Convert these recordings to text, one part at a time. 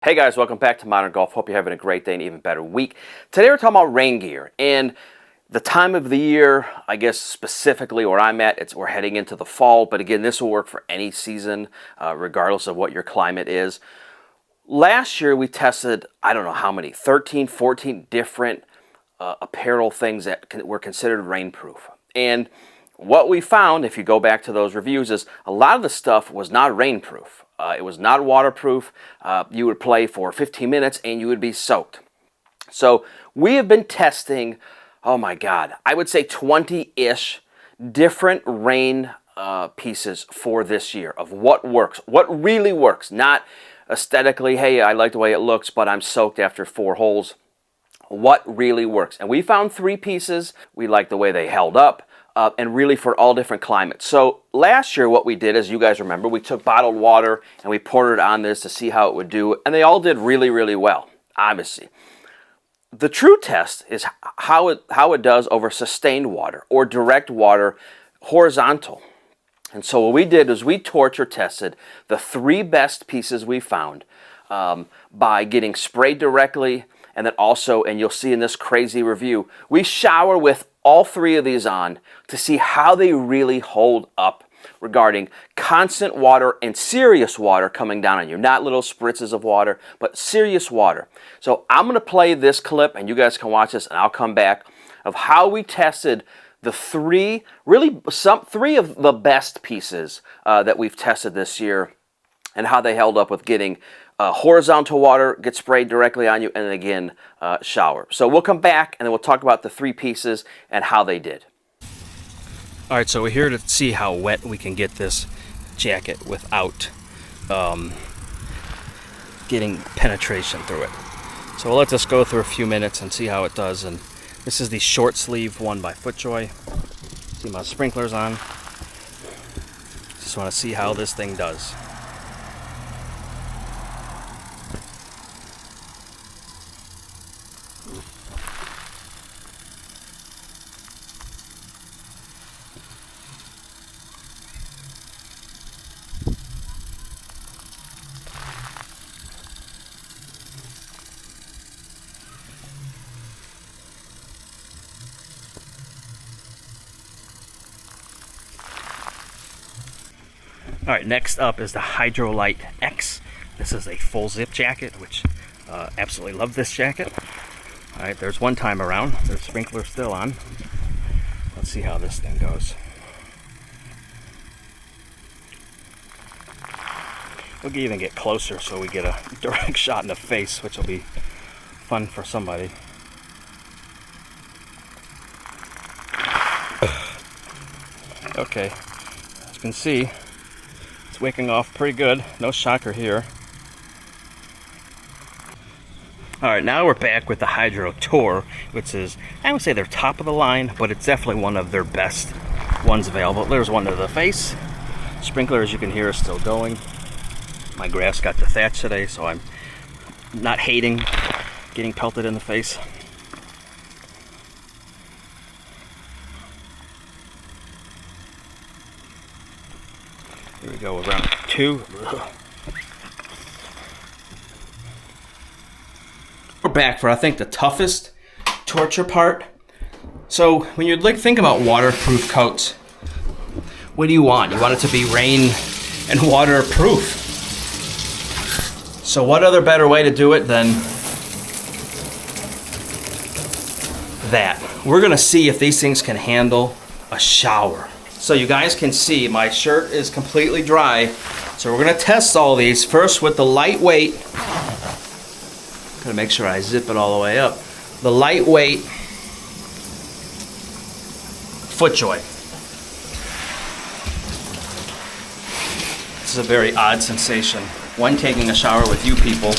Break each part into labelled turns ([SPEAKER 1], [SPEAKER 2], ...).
[SPEAKER 1] Hey guys, welcome back to Modern Golf. Hope you're having a great day and even better week. Today we're talking about rain gear and the time of the year. I guess specifically where I'm at, we're heading into the fall, but again, this will work for any season, regardless of what your climate is. Last year we tested, I don't know how many, 13, 14 different apparel things that were considered rainproof. And what we found, if you go back to those reviews, is a lot of the stuff was not rainproof. It was not waterproof. You would play for 15 minutes and you would be soaked. So we have been testing, oh my God, I would say 20-ish different rain pieces for this year of what works, what really works. Not aesthetically, hey, I like the way it looks, but I'm soaked after 4 holes. What really works. And we found 3 pieces. We liked the way they held up. And really for all different climates. So last year what we did, as you guys remember, we took bottled water and we poured it on this to see how it would do, and they all did really, really well, obviously. The true test is how it does over sustained water or direct water, horizontal. And so what we did is we torture tested the 3 best pieces we found by getting sprayed directly, and then also, and you'll see in this crazy review, we shower with all 3 of these on to see how they really hold up regarding constant water and serious water coming down on you. Not little spritzes of water, but serious water. So I'm going to play this clip and you guys can watch this and I'll come back of how we tested the 3 of the best pieces that we've tested this year and how they held up with getting horizontal water, get sprayed directly on you, and then again, shower. So we'll come back and then we'll talk about the 3 pieces and how they did. All right, so we're here to see how wet we can get this jacket without getting penetration through it. So we'll let this go through a few minutes and see how it does. And this is the short sleeve one by FootJoy. See my sprinklers on. Just want to see how this thing does. All right, next up is the Hydrolite X. This is a full zip jacket, which absolutely love this jacket. All right, there's one time around. There's sprinkler still on. Let's see how this thing goes. We'll even get closer so we get a direct shot in the face, which will be fun for somebody. Okay, as you can see, it's wicking off pretty good. No shocker here. Alright, now we're back with the Hydro Tour, which is, I would say they're top of the line, but it's definitely one of their best ones available. There's one to the face. Sprinkler, as you can hear, is still going. My grass got to thatch today, so I'm not hating getting pelted in the face. Here we go with round 2. We're back for, I think, the toughest torture part. So when you think about waterproof coats, what do you want? You want it to be rain and waterproof. So what other better way to do it than that? We're gonna see if these things can handle a shower. So you guys can see my shirt is completely dry. So we're gonna test all these first with the lightweight. Gotta make sure I zip it all the way up. The lightweight FootJoy. This is a very odd sensation. 1, taking a shower with you people,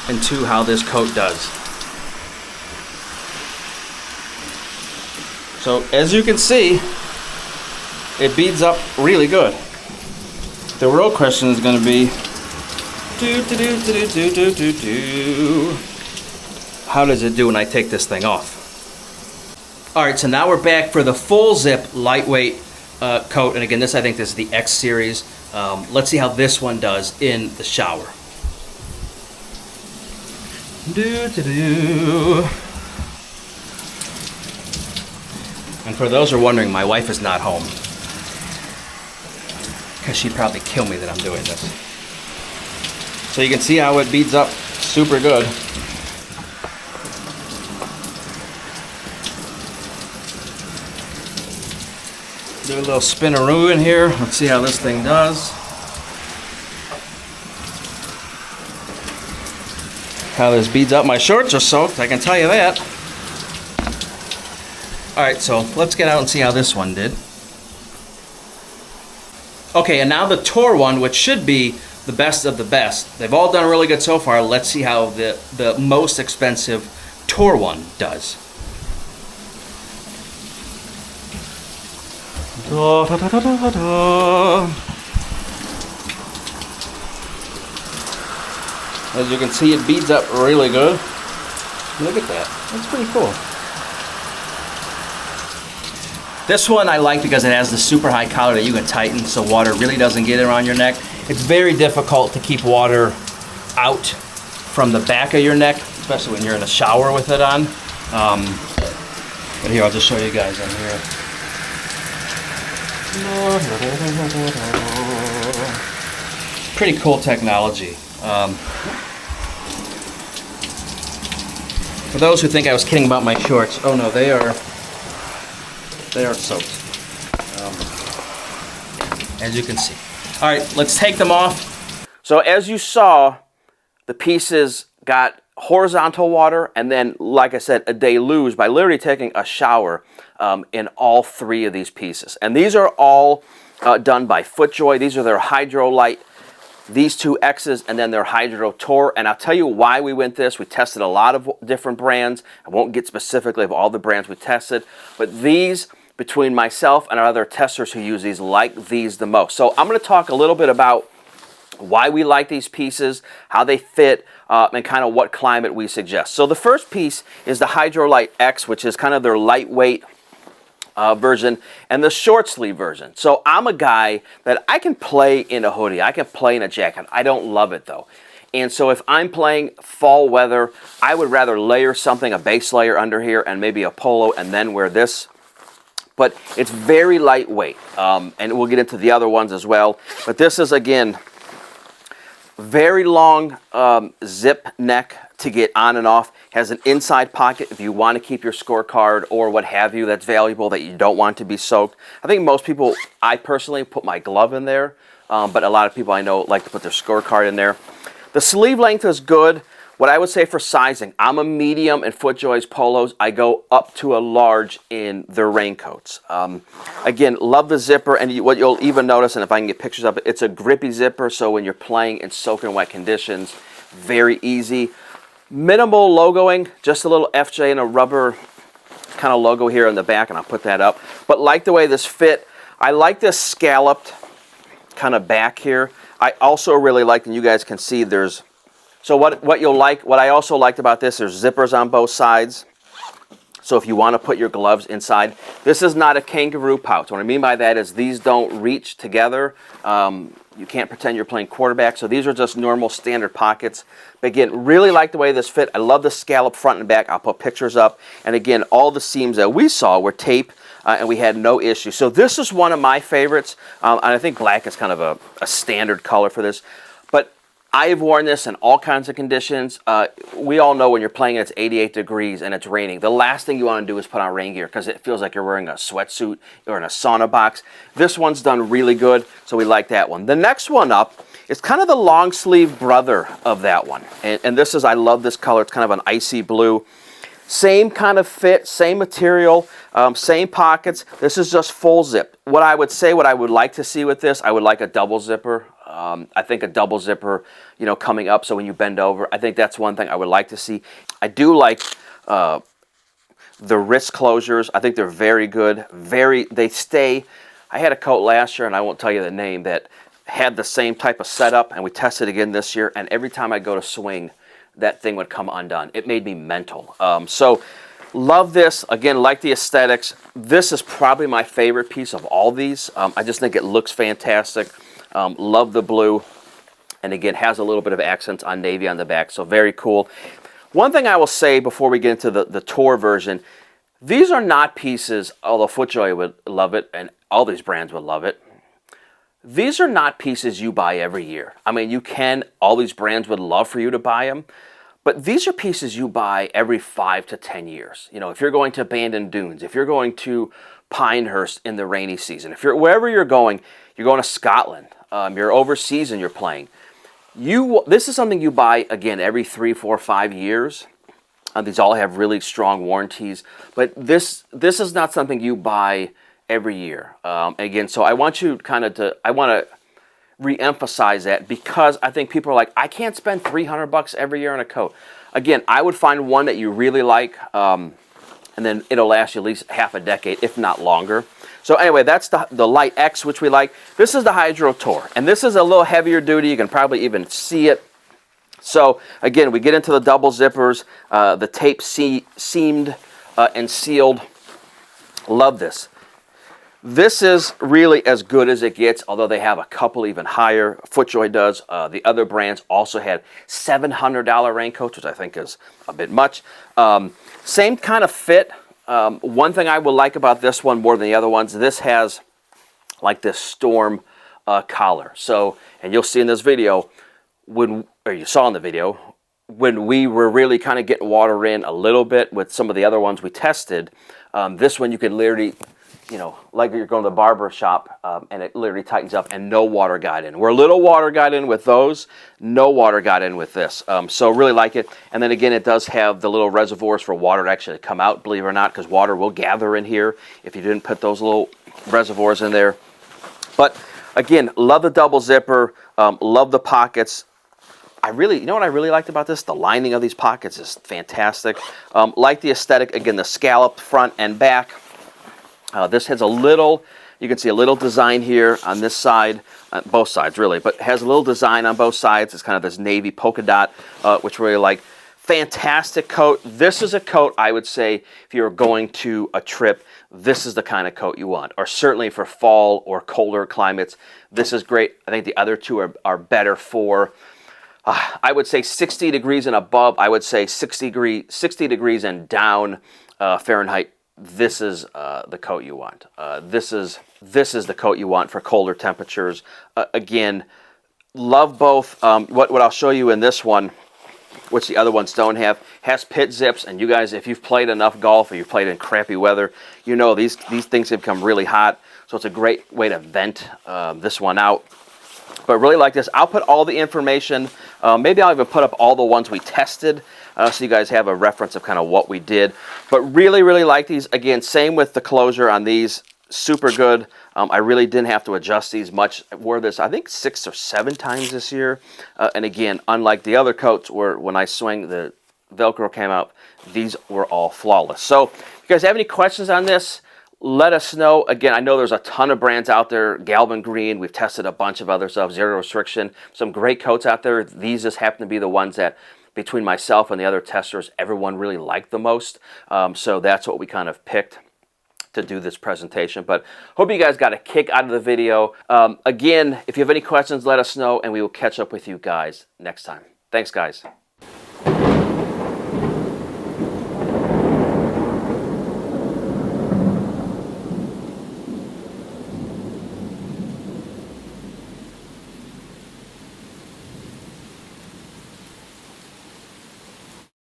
[SPEAKER 1] and 2, how this coat does. So as you can see, it beads up really good. The real question is going to be, how does it do when I take this thing off? Alright, so now we're back for the full zip lightweight coat, and again, I think this is the X series. Let's see how this one does in the shower. And for those who are wondering, my wife is not home, because she'd probably kill me that I'm doing this. So you can see how it beads up super good. Do a little spinaroo in here. Let's see how this thing does. How this beads up. My shorts are soaked, I can tell you that. Alright, so let's get out and see how this one did. Okay, and now the tour one, which should be the best of the best. They've all done really good so far. Let's see how the most expensive tour one does. Da, da, da, da, da, da. As you can see, it beads up really good. Look at that. That's pretty cool. This one I like because it has the super high collar that you can tighten so water really doesn't get around your neck. It's very difficult to keep water out from the back of your neck, especially when you're in the shower with it on. But here, I'll just show you guys on here. Pretty cool technology. For those who think I was kidding about my shorts, oh no, they are soaked, as you can see. All right, let's take them off. So as you saw, the pieces got horizontal water, and then, like I said, a deluge by literally taking a shower in all three of these pieces. And these are all done by FootJoy. These are their Hydrolite, these two X's, and then their Hydro Tour. And I'll tell you why we went this. We tested a lot of different brands. I won't get specifically of all the brands we tested, but these, between myself and our other testers who use these, like these the most. So I'm going to talk a little bit about why we like these pieces, how they fit, and kind of what climate we suggest. So the first piece is the Hydrolite X, which is kind of their lightweight version, and the short sleeve version. So I'm a guy that I can play in a hoodie, I can play in a jacket. I don't love it though. And so if I'm playing fall weather, I would rather layer something, a base layer under here, and maybe a polo, and then wear this. But it's very lightweight, and we'll get into the other ones as well. But this is, again, very long zip neck to get on and off. Has an inside pocket if you want to keep your scorecard or what have you that's valuable that you don't want to be soaked. I think most people, I personally put my glove in there, but a lot of people I know like to put their scorecard in there. The sleeve length is good. What I would say for sizing, I'm a medium in FootJoy's polos. I go up to a large in their raincoats. Again, love the zipper, and what you'll even notice, and if I can get pictures of it, it's a grippy zipper, so when you're playing in soaking wet conditions, very easy. Minimal logoing, just a little FJ and a rubber kind of logo here in the back, and I'll put that up. But like the way this fit. I like this scalloped kind of back here. I also really like, and you guys can see there's, so what you'll like, what I also liked about this, there's zippers on both sides. So if you want to put your gloves inside, this is not a kangaroo pouch. What I mean by that is these don't reach together. You can't pretend you're playing quarterback. So these are just normal standard pockets. But again, really like the way this fit. I love the scallop front and back. I'll put pictures up. And again, all the seams that we saw were tape, and we had no issue. So this is one of my favorites. And I think black is kind of a standard color for this. But I have worn this in all kinds of conditions. We all know when you're playing it's 88 degrees and it's raining, the last thing you want to do is put on rain gear because it feels like you're wearing a sweatsuit or in a sauna box. This one's done really good, so we like that one. The next one up is kind of the long sleeve brother of that one. And this is, I love this color. It's kind of an icy blue. Same kind of fit, same material, same pockets. This is just full zip. What I would say, what I would like to see with this, I would like a double zipper. I think a double zipper, you know, coming up, so when you bend over, I think that's one thing I would like to see. I do like the wrist closures. I think they're very good. They stay. I had a coat last year, and I won't tell you the name, that had the same type of setup, and we tested again this year, and every time I go to swing, that thing would come undone. It made me mental. So love this. Again, like the aesthetics. This is probably my favorite piece of all these. I just think it looks fantastic. Love the blue, and again has a little bit of accents on navy on the back, so very cool. One thing I will say before we get into the tour version, these are not pieces, although FootJoy would love it and all these brands would love it. These are not pieces you buy every year. I mean, all these brands would love for you to buy them, but these are pieces you buy every 5 to 10 years. You know, if you're going to Bandon Dunes, if you're going to Pinehurst in the rainy season, if you're wherever you're going to Scotland, you're overseas and you're playing. This is something you buy, again, every 3, 4, 5 years. These all have really strong warranties, but this is not something you buy every year. Again, so I want to re-emphasize that, because I think people are like, I can't spend $300 every year on a coat. Again, I would find one that you really like, and then it'll last you at least half a decade, if not longer. So anyway, that's the Light X, which we like. This is the Hydro Tour, and this is a little heavier duty. You can probably even see it. So again, we get into the double zippers, the tape seamed and sealed. Love this. This is really as good as it gets, although they have a couple even higher. FootJoy does. The other brands also had $700 raincoats, which I think is a bit much. Same kind of fit. One thing I will like about this one more than the other ones, this has like this storm collar. So, and you'll see in this video, or you saw in the video, when we were really kind of getting water in a little bit with some of the other ones we tested, this one you could literally, you know, like you're going to the barber shop, and it literally tightens up and no water got in. We're a little water got in with those, no water got in with this. So really like it. And then again, it does have the little reservoirs for water to actually come out, believe it or not, because water will gather in here if you didn't put those little reservoirs in there. But again, love the double zipper, love the pockets. You know what I really liked about this? The lining of these pockets is fantastic. Like the aesthetic, again, the scalloped front and back. This has a little, you can see a little design here on this side, both sides really, but has a little design on both sides. It's kind of this navy polka dot, which really like. Fantastic coat. This is a coat I would say if you're going to a trip, this is the kind of coat you want, or certainly for fall or colder climates. This is great. I think the other two are better for, I would say 60 degrees and above. I would say 60 degrees and down Fahrenheit. This is the coat you want. This is the coat you want for colder temperatures. Again, love both. What I'll show you in this one, which the other ones don't have, has pit zips. And you guys, if you've played enough golf or you've played in crappy weather, you know these things have become really hot. So it's a great way to vent this one out. But really like this. I'll put all the information. Maybe I'll even put up all the ones we tested, so you guys have a reference of kind of what we did. But really, really like these. Again, same with the closure on these. Super good. I really didn't have to adjust these much. I wore this, I think, 6 or 7 times this year. And again, unlike the other coats where when I swing, the Velcro came out, these were all flawless. So if you guys have any questions on this, let us know. Again, I know there's a ton of brands out there. Galvin Green, we've tested a bunch of other stuff. Zero Restriction, some great coats out there. These just happen to be the ones that, between myself and the other testers, everyone really liked the most. So that's what we kind of picked to do this presentation. But hope you guys got a kick out of the video. Again, if you have any questions, let us know, and we will catch up with you guys next time. Thanks, guys.